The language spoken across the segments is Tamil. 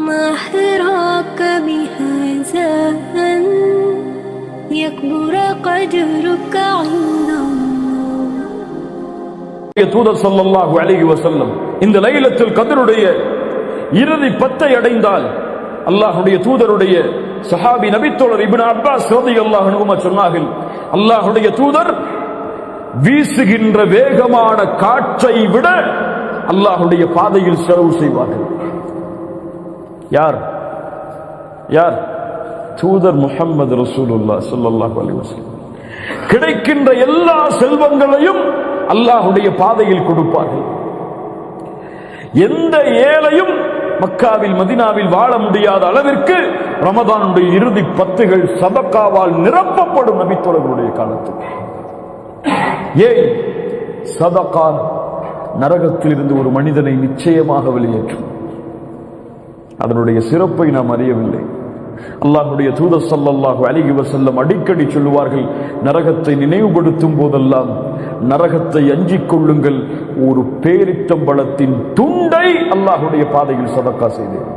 ما حراك بهذا أن يكبر قدرك عند தூதர் ஸல்லல்லாஹு அலைஹி வஸல்லம் இந்த லைலத்துல் கத்ருடைய இறுதி 10 அடைந்தால் அல்லாஹ்வுடைய தூதருடைய சஹாபி நபித்தோழர் இப்னு அப்பாஸ் ரலியல்லாஹு அன்ஹுமா சொன்னார்கள், அல்லாஹ்வுடைய தூதர் வீசுகின்ற வேகமான காற்றை விட அல்லாஹ்வுடைய பாதையில் செலவு செய்வார்கள். யார் யார்? தூதர் முஹம்மது ரசூலுல்லாஹ் ஸல்லல்லாஹு அலைஹி வஸல்லம். கிடைக்கின்ற எல்லா செல்வங்களையும் அல்லாஹ்வுடைய பாதையில் கொடுப்பார்கள். எந்த ஏழையும் மக்காவில் மதீனாவில் வாழ முடியாத அளவிற்கு ரமதானுடைய இறுதி 10கள் சதகாவால் நிரப்பப்படும் நபித்தோழர்களுடைய காலத்தில். ஏன்? சதகா நரகத்தில் இருந்து ஒரு மனிதனை நிச்சயமாக வெளியேற்றும். அதனுடைய சிறப்பை நாம் அறியவில்லை. அல்லாஹ்வுடைய தூதர் ஸல்லல்லாஹு அலைஹி வஸல்லம் அடிக்கடி சொல்லுவார்கள், நரகத்தை நினைவுபடுத்தும் போதெல்லாம் நரகத்தை அஞ்சிக் கொள்ளுங்கள், ஒரு பேரித்தம்பழத்தின் துண்டை அல்லாஹ்வுடைய பாதையில் சதகா செய்தேன்.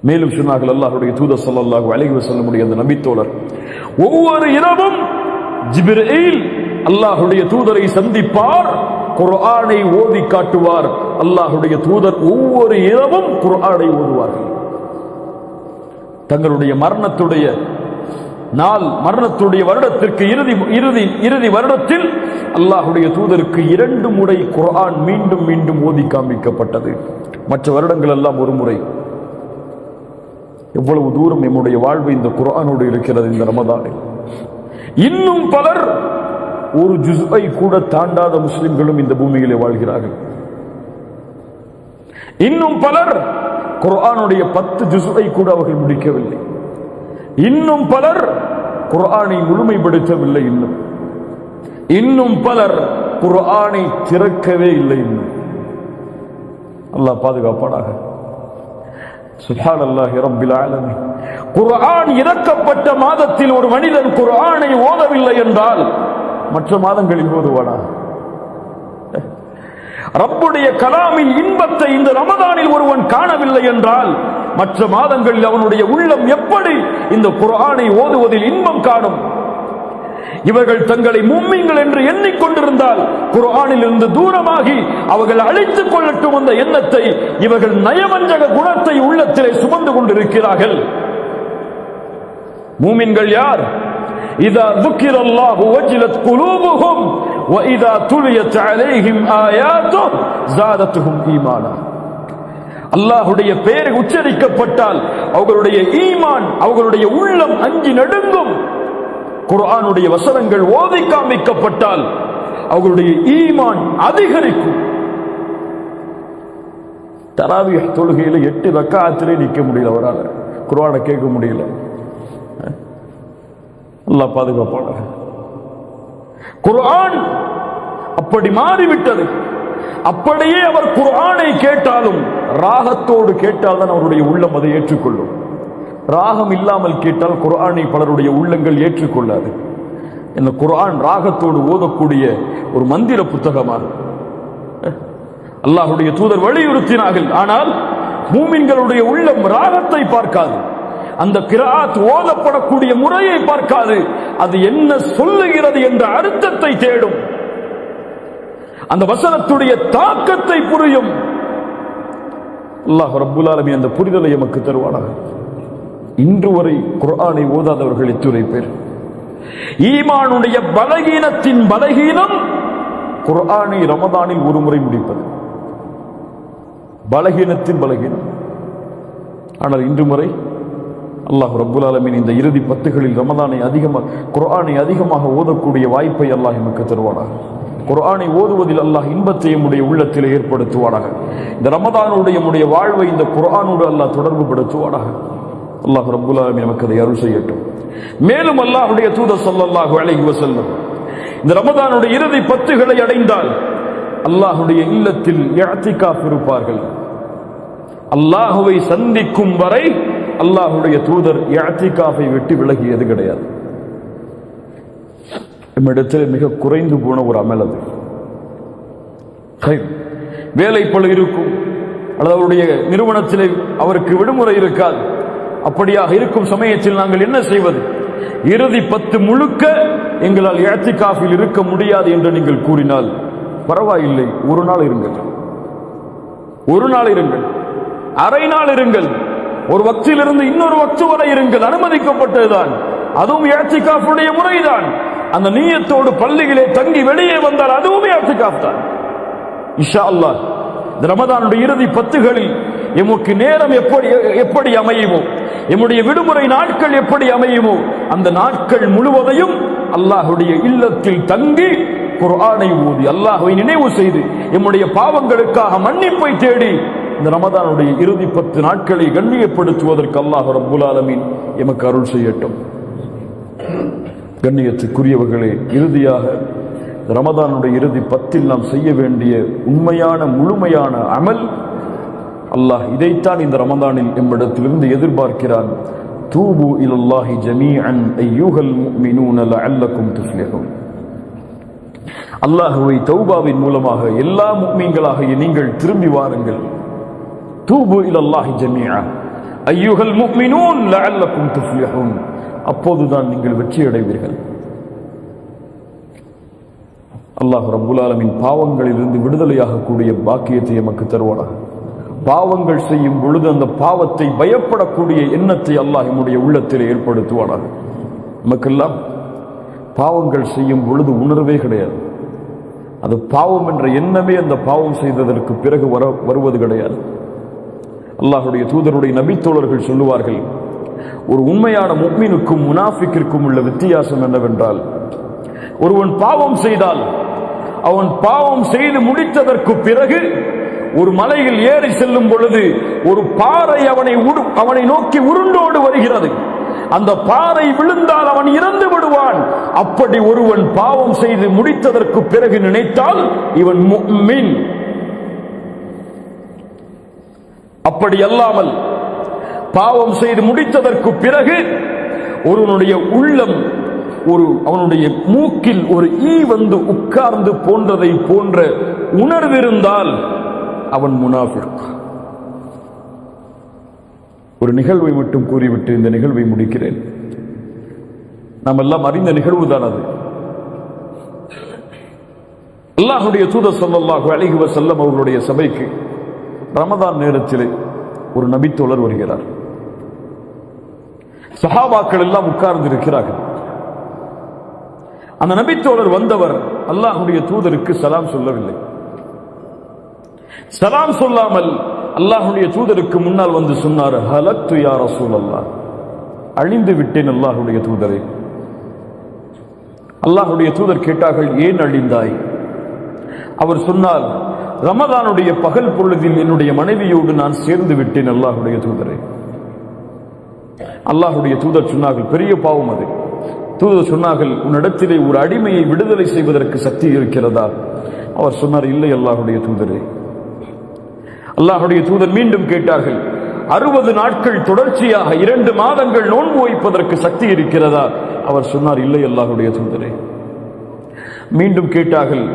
மேலும் சொன்னார்கள் அல்லாஹ்வுடைய தூதர் ஸல்லல்லாஹு அலைஹி வஸல்லமுடைய அந்த நபித்தோழர், ஒவ்வொரு இரவும் ஜிப்ரீல் அல்லாஹ்வுடைய தூதரை சந்திப்பார், குர்ஆனை ஓதி காட்டுவார். அல்லாஹ்வுடைய தூதர் ஒவ்வொரு இரவும் குர்ஆனை ஓதுவார்கள். தங்களுடைய மரணத்துடைய நாள், மரணத்துடைய வருடத்திற்கு இறுதி வருடத்தில் அல்லாஹ்வுடைய தூதருக்கு 2 முறை குர்ஆன் மீண்டும் மீண்டும் ஓதி காண்பிக்கப்பட்டது. மற்ற வருடங்கள் எல்லாம் ஒரு முறை. எவ்வளவு தூரம் நம்முடைய வாழ்வு இந்த குர்ஆனோடு இருக்கிறது இந்த ரமதானில். இன்னும் பலர் ஒரு ஜுஸ்ஐ கூட தாண்டாத முஸ்லிம்களும் இந்த பூமியிலே வாழ்கிறார்கள். இன்னும் பலர் குர்ஆனுடைய 10 ஜுஸ்ஐ கூட அவர்கள் முடிக்கவில்லை. இன்னும் பலர் குர்ஆனை முழுமைப்படுத்தவில்லை. இன்னும் பலர் குர்ஆனை திறக்கவே இல்லை. அல்லாஹ் பாதுகாப்பானாக. சுப்ஹானல்லாஹி ரப்பில் ஆலமீன். குர்ஆன் இறக்கப்பட்ட மாதத்தில் ஒரு மனிதன் குர்ஆனை ஓதவில்லை என்றால் மற்ற மாதங்களில் ஓதுவானா? ரப்புடைய கலாமின் இன்பத்தை இந்த ரமதானில் ஒருவன் காணவில்லை என்றால் மற்ற மாதங்களில் அவனுடைய உள்ளம் எப்படி இந்த குர்ஆனை ஓதுவதில் இன்பம் காணும்? இவர்கள் தங்களை முஃமின்கள் என்று எண்ணிக்கொண்டிருந்தால் குர்ஆனில் இருந்து தூரமாகி அவர்கள் அழித்துக் கொள்ளட்டும் அந்த எண்ணத்தை இவர்கள் நயவஞ்சக குணத்தை உள்ளத்திலே சுமந்து கொண்டிருக்கிறார்கள். முஃமின்கள் யார்? இதா ذுக்கிரல்லாஹு வஜிலத் குலூபுஹும் وَإِذَا تُلِيَتْ عَلَيْهِمْ آيَاتُهُ زَادَتْهُمْ ஈமானா. அல்லாஹ்வுடைய பெயர் உச்சரிக்கப்பட்டால் அவர்களுடைய ஈமான், அவர்களுடைய உள்ளம் அஞ்சி நடுங்கும். குர்ஆனுடைய வசனங்கள் ஓதி காண்பிக்கப்பட்டால் அவர்களுடைய ஈமான் அதிகரிக்கும். தராவீஹ் தொழுகையில 8 ரக்காத்திலே நிற்க முடியல, அவரால் குர்ஆனை கேட்க முடியல. அல்லாஹ் பாதுகாப்பானாக. குர்ஆன் அப்படி மாறிவிட்டது. அப்படியே அவர் குர்ஆனை கேட்டாலும் ராகத்தோடு கேட்டால்தான் அவருடைய உள்ளம் அதை ஏற்றுக்கொள்ளும். ராகம் இல்லாமல் கேட்டால் குர்ஆனை பலருடைய உள்ளங்கள் ஏற்றுக்கொள்ளாது. இந்த குர்ஆன் ராகத்தோடு ஓதக்கூடிய ஒரு மந்திர புத்தகமாக அல்லாஹ்வுடைய தூதர் வலியுறுத்தினார்கள். ஆனால் மூமின்களுடைய உள்ளம் ராகத்தை பார்க்காது, அந்த கிராத் ஓதப்படக்கூடிய முறையை பார்க்காது, அது என்ன சொல்லுகிறது என்ற அர்த்தத்தை தேடும், அந்த வசனத்துடைய தாக்கத்தை புரியும். அல்லாஹ் ரப்புல் ஆலமீன் அந்த புரிதலை எமக்கு தருவானாக. இன்று வரை குர்ஆனை ஓதாதவர்கள் எத்துணை பேர்? ஈமானுடைய பலகீனத்தின் பலகீனம் குர்ஆனை ரமதானில் ஒரு முறை முடிப்பது, பலகீனத்தின் பலகீனம். ஆனால் இன்று முறை அல்லாஹ் ரப்புல் ஆலமீன் இந்த இறுதி 10களில் ரமதானை அதிகமாக, குர்ஆனை அதிகமாக ஓதக்கூடிய வாய்ப்பை அல்லாஹ் எமக்கு தருவானாக. குர்ஆனை ஓதுவதில் அல்லாஹ் இன்பத்தை நம்முடைய உள்ளத்திலே ஏற்படுத்துவானாக. இந்த ரமதானுடைய நம்முடைய வாழ்வை இந்த குர்ஆனோடு அல்லாஹ் தொடர்பு படுத்துவானாக. அல்லாஹ் ரப்புல் ஆலமீன் நமக்கு அதை அருள் செய்யட்டும். மேலும் அல்லாஹ்வுடைய தூதர் ஸல்லல்லாஹு அலைஹி வஸல்லம் இந்த ரமதானுடைய இறுதி 10களை அடைந்தால் அல்லாஹ்வுடைய இல்லத்தில் இஅ்திகாஃப் இருப்பார்கள். அல்லாஹ்வை சந்திக்கும் வரை அல்லாஹ்வுடைய தூதர் இஅ்திகாஃபை விட்டு விலகியது கிடையாது. நம்மிடத்தில் மிக குறைந்து போன ஒரு அமல் அது. வேலை பளு இருக்கும், அல்லது அவருடைய நிறுவனத்திலே அவருக்கு விடுமுறை இருக்காது. அப்படியாக இருக்கும் சமயத்தில் நாங்கள் என்ன செய்வது? இறுதி 10 முழுக்க எங்களால் இஅ்திகாஃபில் இருக்க முடியாது என்று நீங்கள் கூறினால் பரவாயில்லை, ஒரு நாள் இருங்கள், ஒரு நாள் இருங்கள், அரை நாள் இருங்கள், ஒரு வக்திலிருந்து இன்னொரு வக்து வரை இருங்கள், அனுமதிக்கப்பட்டதுதான். அதுவும் இஅ்திகாஃபுடைய முறைதான். அந்த நியத்தோடு பள்ளியிலே தங்கி வெளியே வந்தால் அதுவும் இஅ்திகாஃப் தான். இன்ஷா அல்லாஹ் இந்த ரமதானுடைய இறுதி 10களில் எமக்கு நேரம் எப்படி அமையுமோ, எம்முடைய விடுமுறை நாட்கள் எப்படி அமையுமோ, அந்த நாட்கள் முழுவதையும் அல்லாஹ்வுடைய இல்லத்தில் தங்கி குர்ஆனை ஓதி அல்லாஹ்வை நினைவு செய்து எம்முடைய பாவங்களுக்காக மன்னிப்பை தேடி இந்த ரமதானுடைய இறுதி 10 நாட்களை கண்ணியப்படுத்துவதற்கு அல்லாஹ் ரப்புல் ஆலமீன் எமக்கு அருள் செய்யட்டும். கண்ணியத்துக்குரியவர்களே, இறுதியாக ரமதானுடைய இறுதி 10ல் நாம் செய்ய வேண்டிய உண்மையான முழுமையான அமல், அல்லாஹ் இதைத்தான் இந்த ரமதானில் எம்மிடத்திலிருந்து எதிர்பார்க்கிறான். தூபு இலல்லாஹி ஜமீஅன் அய்யுஹல் முஃமினூன லஅல்லக்கும் துஃப்லிஹூன். அல்லாஹ்வை தௌபாவின் மூலமாக எல்லா முஃமின்களாகிய நீங்கள் திரும்பி வாருங்கள். தூபு இலல்லாஹி ஜமீஅன் அய்யுஹல் முஃமினூன் லஅல்லக்கும் துஃப்லிஹூன். அப்போதுதான் நீங்கள் வெற்றி அடைவீர்கள். அல்லாஹ் ரப்புல் ஆலமீன் பாவங்களிலிருந்து விடுதலையாக கூடிய பாக்கியத்தை எமக்கு தருவானாக. பாவங்கள் செய்யும் பொழுது அந்த பாவத்தை பயப்படக்கூடிய எண்ணத்தை அல்லாஹ் நம்முடைய உள்ளத்தில் ஏற்படுத்துவானாக. நமக்கெல்லாம் பாவங்கள் செய்யும் பொழுது உணர்வே கிடையாது. அது பாவம் என்ற எண்ணமே அந்த பாவம் செய்ததற்கு பிறகு வருவது கிடையாது. அல்லாஹ்வுடைய தூதருடைய நபித்தோழர்கள் சொல்லுவார்கள், ஒரு உண்மையான முஃமினுக்கும் முனாஃபிக்கிற்கும் உள்ள வித்தியாசம் என்னவென்றால், ஒருவன் பாவம் செய்தால் அவன் பாவம் செய்து முடித்ததற்கு பிறகு ஒரு மலையில் ஏறி செல்லும் பொழுது ஒரு பாறை அவனை நோக்கி உருண்டோடு வருகிறது. அந்த பாறை விழுந்தால் அவன் இறந்து விடுவான். அப்படி ஒருவன் பாவம் செய்து முடித்ததற்கு பிறகு நினைத்தால் இவன் முஃமின். அப்படி அல்லாமல் பாவம் செய்து முடித்ததற்கு பிறகு ஒருவனுடைய உள்ளம் அவனுடைய மூக்கில் ஒரு ஈ வந்து உட்கார்ந்து போன்றதை போன்ற உணர்விருந்தால் அவன் முனாஃபிக். ஒரு நிகழ்வை மட்டும் கூறிவிட்டு இந்த நிகழ்வை முடிக்கிறேன். நாம் எல்லாம் அறிந்த நிகழ்வுதான் அது. அல்லாஹ்வுடைய தூதர் ஸல்லல்லாஹு அலைஹி வஸல்லம் அவர்களுடைய சபைக்கு ரமதான் நேரத்தில் ஒரு நபித்தோழர் வருகிறார். சஹாபாக்கள் எல்லாம் உட்கார்ந்து இருக்கிறார்கள். அந்த நபித்தோழர் வந்தவர் அல்லாஹ்வுடைய தூதருக்கு சலாம் சொல்லவில்லை. சலாம் சொல்லாமல் அல்லாஹ்வுடைய தூதருக்கு முன்னால் வந்து சொன்னார், ஹலக்து யா ரசூலல்லாஹ், அழிந்து விட்டேன் அல்லாஹ்வுடைய தூதரே. அல்லாஹ்வுடைய தூதர் கேட்டார்கள், ஏன் அழிந்தாய்? அவர் சொன்னார், ரமதானுடைய பகல் பொழுதில் என்னுடைய மனைவியோடு நான் சேர்ந்து விட்டேன் அல்லாஹ்வுடைய தூதரே. அல்லாஹ்வுடைய தூதர் சொன்னார்கள், பெரிய பாவம் அது. தூதர் சொன்னார்கள், உன்னிடத்திலே ஒரு அடிமையை விடுதலை செய்வதற்கு சக்தி இருக்கிறதா? அவர் சொன்னார், இல்லை அல்லாஹ்வுடைய தூதரே. அல்லாஹ்வுடைய தூதர் மீண்டும் கேட்டார்கள், 60 நாட்கள் தொடர்ச்சியாக 2 மாதங்கள் நோன்பு வைப்பதற்கு சக்தி இருக்கிறதா? அவர் சொன்னார், இல்லை அல்லாஹ்வுடைய தூதரே. மீண்டும் கேட்டார்கள்,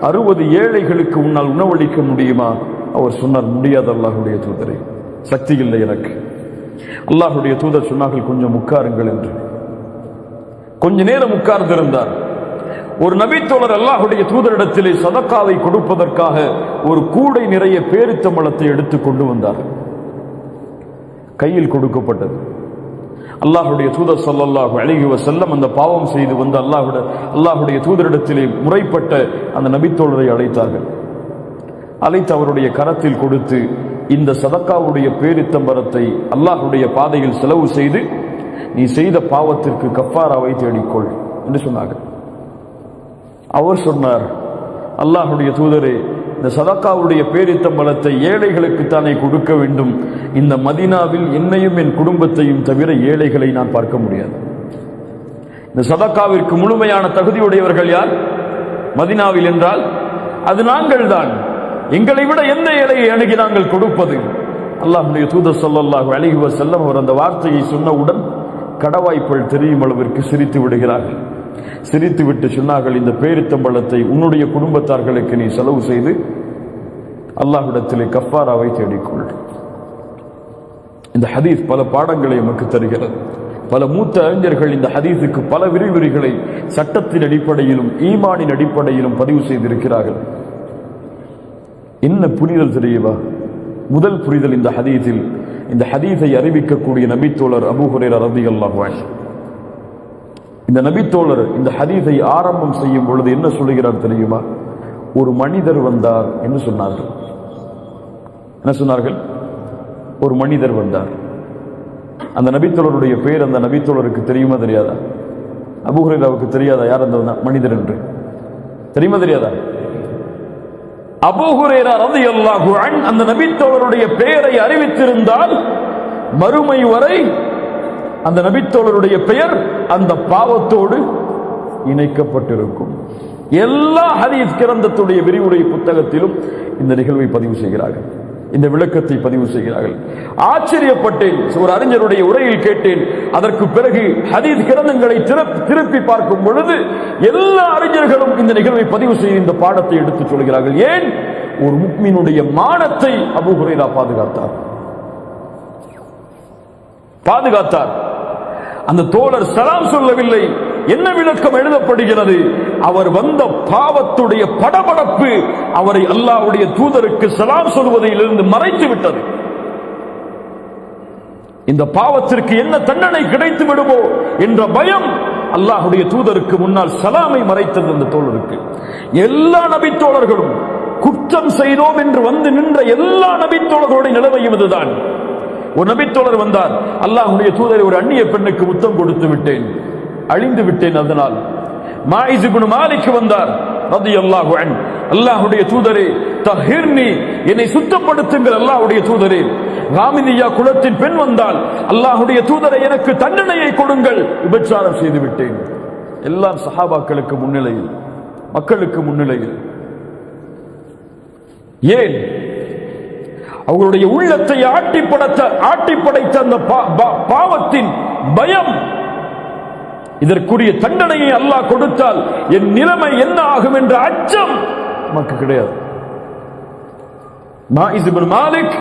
60 ஏழைகளுக்கு உன்னால் உணவளிக்க முடியுமா? அவர் சொன்னார், முடியாது அல்லாஹ்வுடைய தூதரே, சக்தி இல்லை எனக்கு. அல்லாஹ்வுடைய தூதர் சொன்னார்கள், கொஞ்சம் உட்காருங்கள் என்று. கொஞ்ச நேரம் உட்கார்ந்திருந்தார். ஒரு நபித்தோழர் அல்லாஹ்வுடைய தூதரிடத்திலே சதக்காவை கொடுப்பதற்காக ஒரு கூடை நிறைய பேரித்தம்பழத்தை எடுத்து கொண்டு வந்தார். கையில் கொடுக்கப்பட்டது. அல்லாஹ்வுடைய தூதர் ஸல்லல்லாஹு அலைஹி வஸல்லம் அந்த பாவம் செய்து வந்த அல்லாஹ்வுடைய தூதரிடத்திலே முறைப்பட்ட அந்த நபித்தோழரை அழைத்தார்கள். அழைத்து அவருடைய கரத்தில் கொடுத்து, இந்த சதக்காவுடைய பேரித்தம்பழத்தை அல்லாஹ்வுடைய பாதையில் செலவு செய்து நீ செய்த பாவத்திற்கு கஃபாராவை தேடிக்கொள் என்று சொன்னார்கள். அவர் சொன்னார், அல்லாஹ்வுடைய தூதரே, இந்த சதக்காவுடைய பேரித்தம்பழத்தை ஏழைகளுக்கு தானே கொடுக்க வேண்டும். இந்த மதீனாவில் என்னையும் என் குடும்பத்தையும் தவிர ஏழைகளை நான் பார்க்க முடியாது. இந்த சதக்காவிற்கு முழுமையான தகுதியுடையவர்கள் யார் மதீனாவில் என்றால் அது நாங்கள் தான். எங்களை விட எந்த ஏழையை அணுகி நாங்கள் கொடுப்பது? அல்லாஹ்வுடைய தூதர் ஸல்லல்லாஹு அலைஹி வஸல்லம் அவர் அந்த வார்த்தையை சொன்னவுடன் கடவாய்ப்புகள் தெரியும் அளவிற்கு சிரித்து விடுகிறார்கள். சிரித்து விட்டு சொன்னார்கள், இந்த பேரித்தம்பழத்தை உன்னுடைய குடும்பத்தார்களுக்கு நீ செலவு செய்து அல்லாஹ்விடத்திலே கஃபாராவை தேடிக்கொள். இந்த ஹதீஸ் பல பாடங்களை நமக்கு தருகிறது. பல மூத்த அறிஞர்கள் இந்த ஹதீஸுக்கு பல விரிவுரைகளை சட்டத்தின் அடிப்படையிலும் ஈமானின் அடிப்படையிலும் பதிவு செய்திருக்கிறார்கள். என்ன புரிதல் தெரியுமா? முதல் புரிதல் இந்த ஹதீஸில், இந்த ஹதீஸை அறிவிக்கக்கூடிய நபித்தோழர் அபூ ஹுரைரா ரலியல்லாஹு அன்ஹு. இந்த நபித்தோழர் இந்த ஹதீஸை ஆரம்பம் செய்யும் பொழுது என்ன சொல்லுகிறார் தெரியுமா? ஒரு மனிதர் வந்தார் என்று சொன்னார்கள். என்ன சொன்னார்கள்? ஒரு மனிதர் வந்தார். அந்த நபித்தோழருடைய பெயர் அந்த நபித்தோழருக்கு தெரியுமா தெரியாதா? அபூ ஹுரைராவுக்கு தெரியாதா யார் அந்த மனிதர் என்று? தெரியுமா தெரியாதா? அபூ ஹுரைரா ரலியல்லாஹு அன்ஹு அந்த நபித்தோழருடைய பெயரை அறிவித்திருந்தால் மறுமை வரை அந்த நபித்தோழருடைய பெயர் அந்த பாவத்தோடு இணைக்கப்பட்டிருக்கும். எல்லா ஹதீஸ் கிரந்தத்துடைய விரிவுரை புத்தகத்திலும் இந்த நிகழ்வை பதிவு செய்கிறார்கள், இந்த விளக்கத்தை பதிவு செய்கிறார்கள். ஆச்சரியப்பட்டேன். ஒரு அறிஞருடைய உரையில் கேட்டேன். அதற்கு பிறகு ஹதீஸ் கிரந்தங்களை திருப்பி பார்க்கும் பொழுது எல்லா அறிஞர்களும் இந்த நிகழ்வை பதிவு செய்து இந்த பாடத்தை எடுத்துச் சொல்கிறார்கள். ஏன்? ஒரு முஃமினுடைய மானத்தை அபூ ஹுரைரா பாதுகாத்தார். அந்த தோழர் சலாம் சொல்லவில்லை. என்ன விளக்கம் எழுதப்படுகிறது? அவர் வந்த பாவத்துடைய படபடப்பு அவரை அல்லாஹ்வுடைய தூதருக்கு சலாம் சொல்வதிலிருந்து மறைத்து விட்டது. இந்த பாவத்திற்கு என்ன தண்டனை கிடைத்து விடுமோ என்ற பயம் அல்லாஹ்வுடைய தூதருக்கு முன்னால் சலாமை மறைத்தது அந்த தோழருக்கு. எல்லா நபித்தோழர்களும் குற்றம் செய்தோம் என்று வந்து நின்ற எல்லா நபித்தோழர்களுடைய நிலைமையும் இதுதான். ஒரு நபித்தோழர் வந்தார், அல்லாஹ்வுடைய தூதரை ஒரு அந்நிய பெண்ணுக்கு முத்தம் கொடுத்து விட்டேன், அழிந்து விட்டேன். அதனால் மாயிஸ் இப்னு மாலிக் வந்தார் ரலியல்லாஹு அன்ஹு, அல்லாஹ்வுடைய தூதரே தஹிர்னி, என்னை சுத்தப்படுத்துங்கள் அல்லாஹ்வுடைய தூதரே. காமிதியா குலத்தின் பெண் வந்தால், அல்லாஹ்வுடைய தூதரை எனக்கு தண்டனையை கொடுங்கள், விபச்சாரம் செய்து விட்டேன். எல்லாம் சஹாபாக்களுக்கு முன்னிலையில், மக்களுக்கு முன்னிலையில். ஏன்? அவர்களுடைய உள்ளத்தை ஆட்டி படைத்த அந்த பாவத்தின் பயம். இதற்குரிய தண்டனையை அல்லாஹ் கொடுத்தால் என் நிலைமை என்ன ஆகும் என்ற அச்சம் நமக்கு கிடையாது. மாயிஸ் இப்னு மாலிக்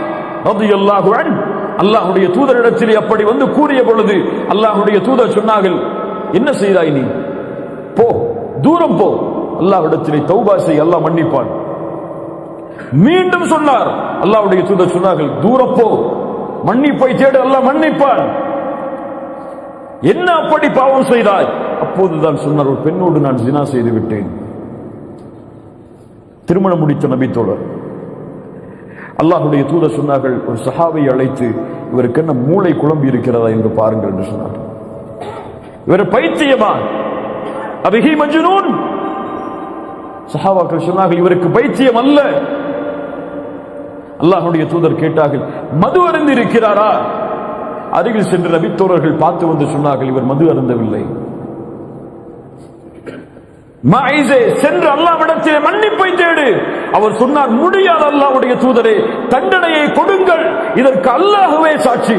ரலியல்லாஹு அன்ஹு அல்லாஹ்வுடைய தூதரிடத்தில் அப்படி வந்து கூறிய பொழுது அல்லாஹ்வுடைய தூதர் சொன்னார்கள், என்ன செய்தாய் நீ? போ, தூரம் போ, அல்லாஹ்விடத்திலே தௌபா செய், அல்லாஹ் மன்னிப்பான். மீண்டும் சொன்னார், அல்லாஹ்வுடைய தூதர் சொன்னார்கள், தூரம் போ, மன்னிப்பை தேடு, அல்லாஹ் மன்னிப்பான். என்ன அப்படி பாவம் செய்தாய்? அப்போதுதான் சொன்னார், ஒரு பெண்ணோடு நான் ஜினா செய்து விட்டேன். திருமணம் முடித்த நபித்தோழர். அல்லாஹ்வுடைய தூதர் சொன்னார்கள், ஒரு சஹாபியை அழைத்து இவருக்கு என்ன மூளை குழம்பி இருக்கிறதா என்று பாருங்கள் என்று சொன்னார். இவர் பைத்தியமா? அபிஹி மஜ்னூன்? சஹாபாக்கள் சொன்னார்கள், இவருக்கு பைத்தியம் அல்ல. அல்லாஹ்வுடைய தூதர் கேட்டார்கள், மது அருந்தி இருக்கிறாரா? அருகில் சென்று நபித்தோழர்கள் பார்த்து வந்து சொன்னார்கள், இவர் மது அருந்தவில்லை. மாயிஸே, சென்று அல்லாஹ்விடத்திலே மன்னிப்பை தேடு. அவர் சொன்னார், முடியாது அல்லாஹ்வுடைய தூதரே, தண்டனையை கொடுங்கள், இதற்கு அல்லாஹ்வே சாட்சி.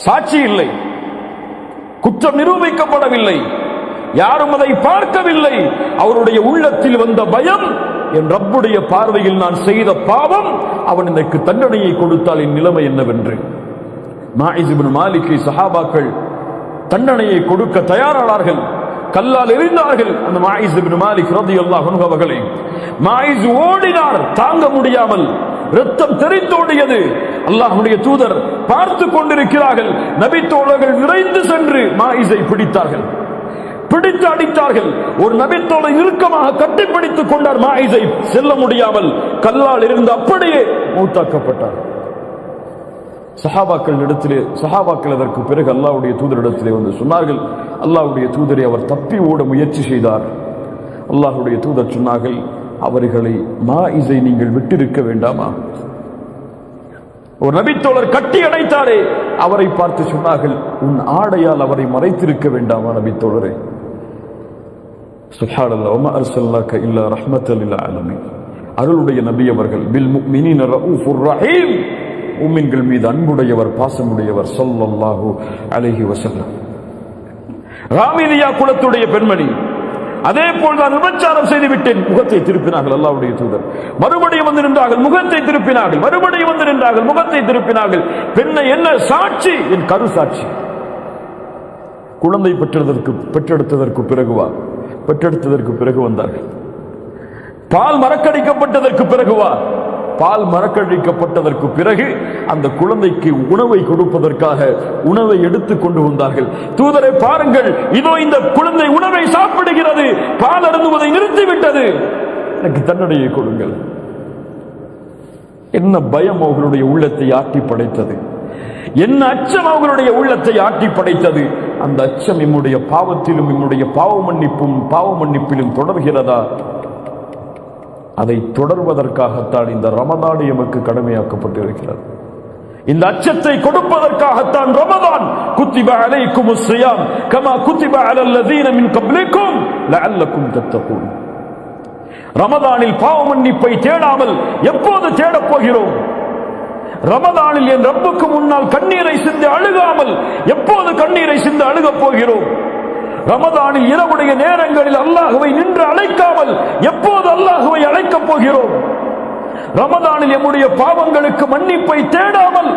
சாட்சி இல்லை, குற்றம் நிரூபிக்கப்படவில்லை, யாரும் அதை பார்க்கவில்லை. அவருடைய உள்ளத்தில் வந்த பயம், என் ரப்புடைய பார்வையில் நான் செய்த பாவம், அவன் எனக்கு தண்டனையை கொடுத்தால் என் நிலைமை என்னவென்று. மாயிஸ் இப்னு மாலிக்கை சஹாபாக்கள் தண்டனையை கொடுக்க தயாரானார்கள், கல்லால் எறிந்தார்கள். அந்த மாயிஸ் இப்னு மாலிக் ரலியல்லாஹு அன்ஹு அவர்களை மாயிஸ் ஓடினார், தாங்க முடியாமல் ரத்தம் தெரிந்தோடியது. அல்லாஹ்வுடைய தூதர் பார்த்து கொண்டிருக்கிறார்கள். நபி தோழர்கள் விரைந்து சென்று மாயிஸை பிடித்தார்கள், பிடித்து அடித்தார்கள். ஒரு நபித்தோழர் இறுக்கமாக கட்டிப்பிடித்துக் கொண்டார் மாயிஸை. செல்ல முடியாமல் கல்லால் இருந்து அப்படியே மௌத்தாக்கப்பட்டார். சஹாபாக்கள் அதற்கு பிறகு அல்லாஹ்வுடைய தூதரிடத்திலே வந்து சொன்னார்கள், அல்லாஹ்வுடைய தூதரை அவர் தப்பி ஓட முயற்சி செய்தார். அல்லாஹ்வுடைய தூதர் சொன்னார்கள், அவர்களை மாயிஸை நீங்கள் விட்டிருக்க வேண்டாமா? ஒரு நபித்தோழர் கட்டி அடைத்தாரே, அவரை பார்த்து சொன்னார்கள், உன் ஆடையால் அவரை மறைத்திருக்க வேண்டாமா நபித்தோழரே? சுப்ஹானல்லாஹ், வமா அர்ஸல்னாக இல்லா ரஹ்மத்தல் லில் ஆலமீன். அருளுடைய நபி அவர்கள், பில் முஃமினீன ரഊஃபுர் ரஹீம், முஃமின்கள் மீது அன்புடையவர், பாசமுடையவர் ஸல்லல்லாஹு அலைஹி வஸல்லம். ராமிலியா குலத்துடைய பெண்மணி, அதே போல் நான் விபச்சாரம் செய்து விட்டேன், முகத்தை திருப்பினார்கள் அல்லாஹ்வுடைய தூதர். மறுபடியும் வந்து நின்றார்கள், முகத்தை திருப்பினார்கள். மறுபடியும் வந்து நின்றார்கள், முகத்தை திருப்பினார்கள். பெண்ணை என்ன சாட்சி? என் கரு சாட்சி. குழந்தை பெற்றெடுத்ததற்கு பிறகு வந்தார்கள். பால் மறக்கடிக்கப்பட்டதற்கு பிறகு அந்த குழந்தைக்கு உணவை கொடுப்பதற்காக உணவை எடுத்துக் கொண்டு வந்தார்கள். தூதரை பாருங்கள், இதோ இந்த குழந்தை உணவை சாப்பிடுகிறது, பால் அருந்துவதை நிறுத்திவிட்டது, எனக்கு தண்டனையை கொடுங்கள். என்ன பயம் அவர்களுடைய உள்ளத்தை ஆட்டி படைத்தது, என்ன அச்சம் அவர்களுடைய உள்ளத்தை ஆட்டி படைத்தது. அந்த அச்சம் நம்முடைய பாவத்திலும் நம்முடைய பாவ மன்னிப்பிலும் தொடர்கிறதா? அதை தொடர்வதற்காகத்தான் இந்த ரமதான் எமக்கு கடமையாக்கப்பட்டிருக்கிறது. இந்த அச்சத்தை கொடுப்பதற்காகத்தான் ரமதான். குத்திப அலைக்குமுஸ் ஸியாம் கமா குத்திப அலல் லதீன மின் கப்லிக்கும் லஅல்லக்கும் தத்தகூன். ரமதானில் பாவ மன்னிப்பை தேடாமல் எப்போது தேடப் போகிறோம்? ரமதானில் என் ரப்புக்கு முன்னால் கண்ணீரை சிந்தி அழுகாமல் எப்போது கண்ணீரை சிந்தி அழுகப் போகிறோம்? ரமதானில் இரவுடைய நேரங்களில் அல்லாஹ்வை நின்று அழைக்காமல் எப்போது அல்லாஹ்வை அழைக்கப் போகிறோம்? ரமதானில் நம்முடைய பாவங்களுக்கு மன்னிப்பை தேடாமல்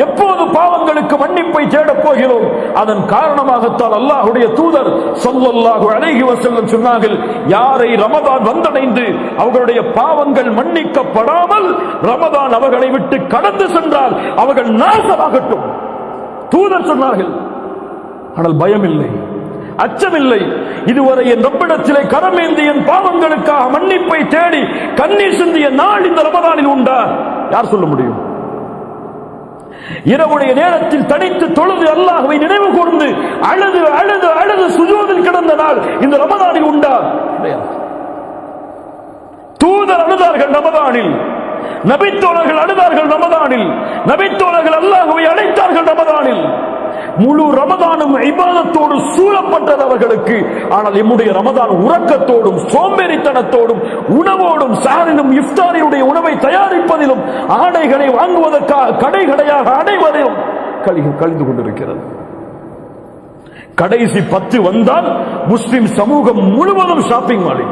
எப்போது பாவங்களுக்கு மன்னிப்பை தேடப் போகிறோம்? அதன் காரணமாகத்தான் அல்லாஹ்வுடைய தூதர் ஸல்லல்லாஹு அலைஹி வஸல்லம் சொன்னார்கள், யாரை ரமதான் வந்தடைந்து அவர்களுடைய பாவங்கள் மன்னிக்கப்படாமல் ரமதான் அவர்களை விட்டு கடந்து சென்றால் அவர்கள் நாசமாகட்டும். தூதர் சொன்னார்கள். ஆனால் பயமில்லை, அச்சமில்லை. இதுவரை என் ரப்பிடத்திலே கரமேந்தி என் பாவங்களுக்காக மன்னிப்பை தேடி கண்ணீர் சிந்திய நாள் இந்த ரமதானில் உண்டா? யார் சொல்ல முடியும்? இரவுடைய நேரத்தில் தனித்து தொழுது அல்லாஹ்வை நினைவு கூர்ந்து அழுது அழுது அழுது சுஜூதில் கிடந்த நாள் இந்த ரமதானில் உண்டா? தூதர் அழுதார்கள் ரமதானில், நபித்தோழர்கள் அழுதார்கள் ரமதானில், நபித்தோழர்கள் அல்லாஹ்வை அழைத்தார்கள் ரமதானில். முழு ரமதானும் இபாதத்தோடு சூழப்பட்டது அவர்களுக்கு. ஆனால் நம்முடைய ரமதான் உறக்கத்தோடும் சோம்பேறித்தனத்தோடும் உணவோடும் சாரிலும் இஃப்தாரியுடைய உணவை தயாரிப்பதிலும் ஆடைகளை வாங்குவதற்காக கடைகடையாக அடைவதிலும் கழிந்து கொண்டிருக்கிறது. கடைசி 10 வந்தால் முஸ்லிம் சமூகம் முழுவதும் ஷாப்பிங் மால்.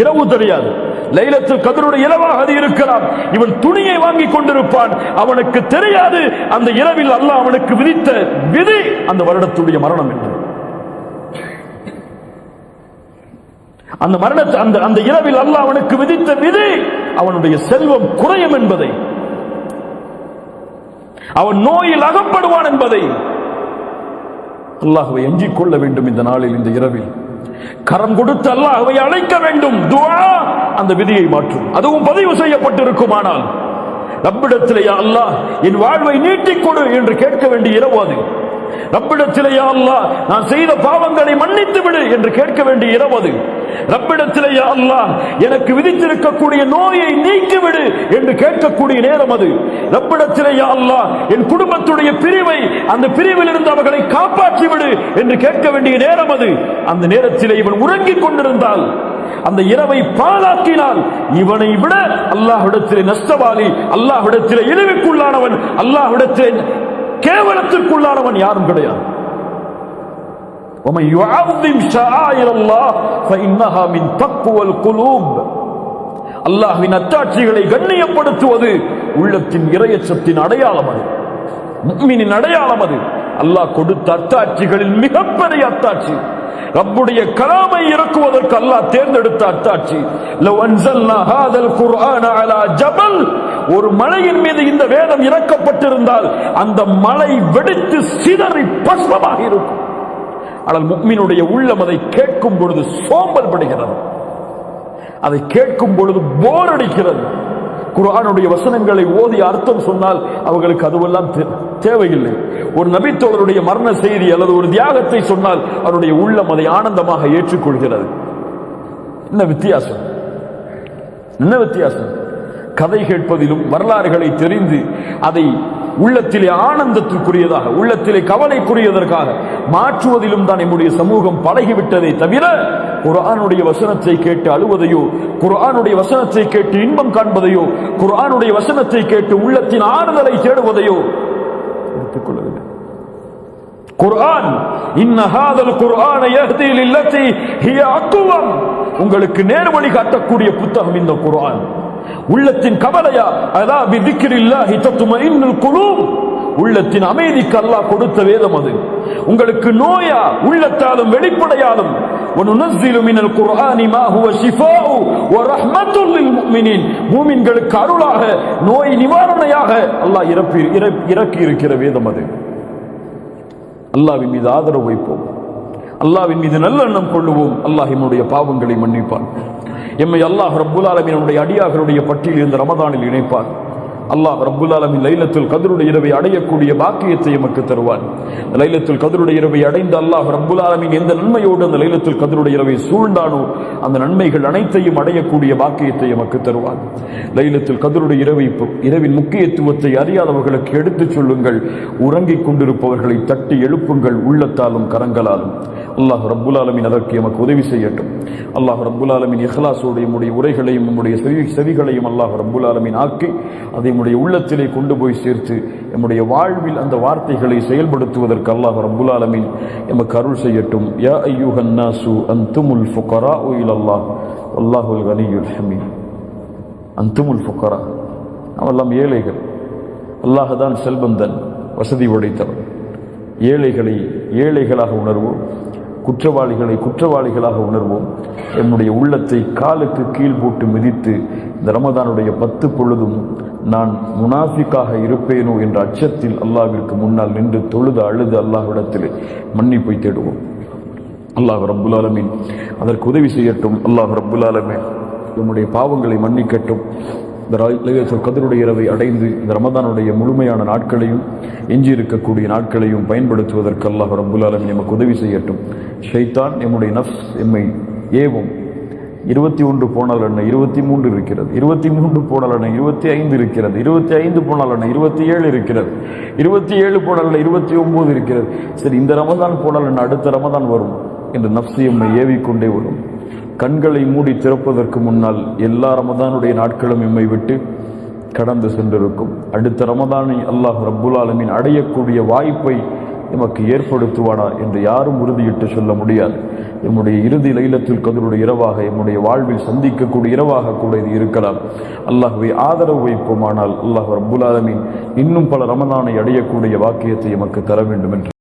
இரவு தெரியாது, லைலத்துல் கத்ருடைய இரவாக அது இருக்கலாம். இவன் துணியை வாங்கி கொண்டிருப்பான், அவனுக்கு தெரியாது அந்த இரவில் அல்லாஹ் அவனுக்கு விதித்த விதி அந்த வருடத்துடைய மரணம் என்று. அந்த இரவில் அல்லாஹ் அவனுக்கு விதித்த விதி அவனுடைய செல்வம் குறையும் என்பதை, அவன் நோயில் அகப்படுவான் என்பதை. அல்லாஹ்வை அஞ்சிக் கொள்ள வேண்டும். இந்த நாளில் இந்த இரவில் கரம் கொடுத்து அல்லாஹ்வை அழைக்க வேண்டும். துஆ அந்த விதியை மாற்றும். அதுவும் பதிவு செய்யப்பட்டிருக்குமானால் ரப்பிடத்திலே யா அல்லாஹ் என் வாழ்வை நீட்டிக் கொடு என்று கேட்க வேண்டிய இரவு அது. ரப்பிடத்திலே யா அல்லாஹ் நான் செய்த பாவங்களை மன்னித்து விடு என்று கேட்க வேண்டிய இரவு அது. ரப்பிடத்திலே யா அல்லாஹ் எனக்கு விதித்திருக்கக்கூடிய நோயை நீக்கிவிடு என்று கேட்கக்கூடிய நேரம் அது. ரப்பிடத்திலே யா அல்லாஹ் என் குடும்பத்துடைய பிரிவை, அந்த பிரிவில் இருந்து அவர்களை காப்பாற்றி விடு என்று கேட்க வேண்டிய நேரம் அது. அந்த நேரத்திலே இவன் உறங்கிக் கொண்டிருந்தால், அந்த இரவை பாழாக்கினால், இவனை விட அல்லாஹ்விடத்திலே நஷ்டவாளி, அல்லாஹ்விடத்திலே இழிவுக்குள்ளானவன், அல்லாஹ்விடத்திலே கேவலத்திற்குள்ளானவன் யாரும் கிடையாது. وَمَنْ يُعَظِّمْ شَعَائِرَ اللَّهِ فَإِنَّهَا مِنْ تَقْوَى الْقُلُوبِ. அல்லாஹ்வின் அத்தாட்சிகளை கண்ணியப்படுத்துவது உள்ளத்தின் இறையச்சத்தின் அடையாளம் அது, முஃமினின் அடையாளம் அது. அல்லாஹ் கொடுத்த அத்தாட்சிகளில் மிகப்பெரிய அத்தாட்சி ரப்புடைய கலாமை இறக்குவதற்கு அல்லாஹ் தேர்ந்தெடுத்த அத்தாட்சி. லவ் அன்ஸல்னா ஹாதல் குர்ஆன அலா ஜபல், ஒரு மலையின் மீது இந்த வேதம் இறக்கப்பட்டிருந்தால் அந்த மலை வெடித்து சிதறி பஸ்மமாக இருக்கும். ஆனால் முஃமினுடைய உள்ளம் அதை கேட்கும் பொழுது சோம்பல் படுகிறது, அதை கேட்கும் பொழுது போர் அடிக்கிறது. குர்ஆனுடைய வசனங்களை ஓதி அர்த்தம் சொன்னால் அவர்களுக்கு அதுவெல்லாம் தேவையில்லை. ஒரு நபித்தோழருடைய மரண செய்தி அல்லது ஒரு தியாகத்தை சொன்னால் அவருடைய உள்ளம் அதை ஆனந்தமாக ஏற்றுக்கொள்கிறது. என்ன வித்தியாசம்? என்ன வித்தியாசம்? கதை கேட்பதிலும் வரலாறுகளை தெரிந்து அதை உள்ளத்திலே ஆனந்தத்திற்குரியதாக, உள்ளத்திலே கவலைக்குரியதற்காக மாற்றுவதிலும் தான் நம்முடைய சமூகம் பழகிவிட்டதை தவிர குர்ஆனுடைய வசனத்தை கேட்டு அழுவதையோ, குர்ஆனுடைய வசனத்தை கேட்டு இன்பம் காண்பதையோ, குர்ஆனுடைய வசனத்தை கேட்டு உள்ளத்தின் ஆறுதலை தேடுவதையோ எடுத்துக்கொள்ளவில்லை. குர்ஆன் இன்ன ஹாதல் குர்ஆன யஹ்தி லில்லதி ஹிய அக்வம், உங்களுக்கு நேர்வழி காட்டக்கூடிய புத்தகம் இந்த குர்ஆன். உள்ளத்தின் கவலையா அலா பிதிக்ரில்லாஹி தத்மஇன்னுல் குலூப், உள்ளத்தின் அமைதிக்கு அல்லாஹ் கொடுத்த வேதம் அது. உங்களுக்கு நோயா உள்ளத்தாலும் வெளிப்படையாலும் وَنُنَزِّلُ مِنَ الْقُرْآنِ مَا هُوَ شِفَاءٌ وَرَحْمَةٌ لِلْمُؤْمِنِينَ, மூமின்களுக்கு அருளாக நோய் நிவாரணையாக அல்லாஹ் இறக்கி இருக்கிற வேதம் அது. அல்லாஹ்வின் மீது ஆதரவு வைப்போம், அல்லாஹ்வின் மீது நல்லெண்ணம் கொள்ளுவோம். அல்லாஹ் நம்முடைய பாவங்களை மன்னிப்பான். எம்மை அல்லாஹ் ரப்புல் ஆலமீனுடைய அடியார்களுடைய பட்டியலில் இந்த ரமதானில் இணைப்பார். அல்லாஹ் ரப்புல் ஆலமீன் லைலத்துல் கத்ருடைய இரவை அடையக்கூடிய பாக்கியத்தை எமக்கு தருவான். லைலத்துல் கத்ருடைய இரவை அடைந்த அல்லாஹ் ரப்புல் ஆலமீன் எந்த நன்மையோடு அந்த லைலத்துல் கத்ருடைய இரவை சூழ்ந்தானோ அந்த நன்மைகள் அனைத்தையும் அடையக்கூடிய பாக்கியத்தை எமக்கு தருவான். லைலத்துல் கத்ருடைய இரவின் முக்கியத்துவத்தை அறியாதவர்களுக்கு எடுத்துச் சொல்லுங்கள். உறங்கிக் கொண்டிருப்பவர்களை தட்டி எழுப்புங்கள், உள்ளத்தாலும் கரங்களாலும். அல்லாஹ் ரப்புல் ஆலமீன் அதற்கு எமக்கு உதவி செய்யட்டும். அல்லாஹ் ரப்புல் ஆலமீன் இஹ்லாஸோடு நம்முடைய உரைகளையும் நம்முடைய செவிகளையும் அல்லாஹ் ரப்புல் ஆலமீன் ஆக்கி அதை நம்முடைய உள்ளத்திலே கொண்டு போய் சேர்த்து நம்முடைய வாழ்வில் அந்த வார்த்தைகளை செயல்படுத்துவதற்கு அல்லாஹ் ரப்புல் ஆலமீன் எமக்கு அருள் செய்யட்டும். யா அய்யுஹன் நாசு அன்துமுல் ஃபுகராஉ இலல்லாஹ் வல்லாஹுல் கனியுல் ஹமீத். அன்துமுல் ஃபுகரா, நாமெல்லாம் ஏழைகள். அல்லாஹ் தான் செல்வந்தன், வசதி உடைத்தவன். ஏழைகளை ஏழைகளாக உணர்வோம், குற்றவாளிகளை குற்றவாளிகளாக உணர்வோம். என்னுடைய உள்ளத்தை காலுக்கு கீழ் போட்டு மிதித்து இந்த ரமதானுடைய 10 பொழுதும் நான் முனாஃபிக்காக இருப்பேனோ என்ற அச்சத்தில் அல்லாஹ்விற்கு முன்னால் நின்று தொழுது அழுது அல்லாஹ்விடத்தில் மன்னிப்பை தேடுவோம். அல்லாஹ் ரப்புல் ஆலமீன் அதற்கு உதவி செய்யட்டும். அல்லாஹ் ரப்புல் ஆலமீன் நம்முடைய பாவங்களை மன்னிக்கட்டும். இந்த லைலத்துல் கத்ருடைய இரவை அடைந்து இந்த ரமதானுடைய முழுமையான நாட்களையும் எஞ்சி இருக்கக்கூடிய நாட்களையும் பயன்படுத்துவதற்கு அல்லாஹ் ரப்புல் ஆலமீன் நமக்கு உதவி செய்யட்டும். ஷைத்தான் நம்முடைய நஃப்ஸ் எம்மை ஏவும். 21 போனால் என்ன 23 இருக்கிறது, 23 போனால் என்ன 25 இருக்கிறது, 25 போனால் என்ன 27 இருக்கிறது, 27 போனால் என்ன 29 இருக்கிறது. சரி, இந்த ரமதான் போனால் என்ன அடுத்த ரமதான் வரும் என்று நஃப்ஸ் எம்மை ஏவிக்கொண்டே வரும். கண்களை மூடி திறப்பதற்கு முன்னால் எல்லா ரமதானுடைய நாட்களும் எம்மை விட்டு கடந்து சென்றிருக்கும். அடுத்த ரமதானை அல்லாஹ் ரப்புல் ஆலமீன் அடையக்கூடிய வாய்ப்பை எமக்கு ஏற்படுத்துவானா என்று யாரும் உறுதியிட்டு சொல்ல முடியாது. நம்முடைய இறுதி லைலத்துல் கத்ருடைய இரவாக நம்முடைய வாழ்வில் சந்திக்கக்கூடிய இரவாக கூட இது இருக்கலாம். அல்லாஹ்வை ஆதரவு வைப்போமானால் அல்லாஹ் ரப்புல் ஆலமீன் இன்னும் பல ரமதானை அடையக்கூடிய வாக்கியத்தை எமக்கு தர வேண்டும் என்று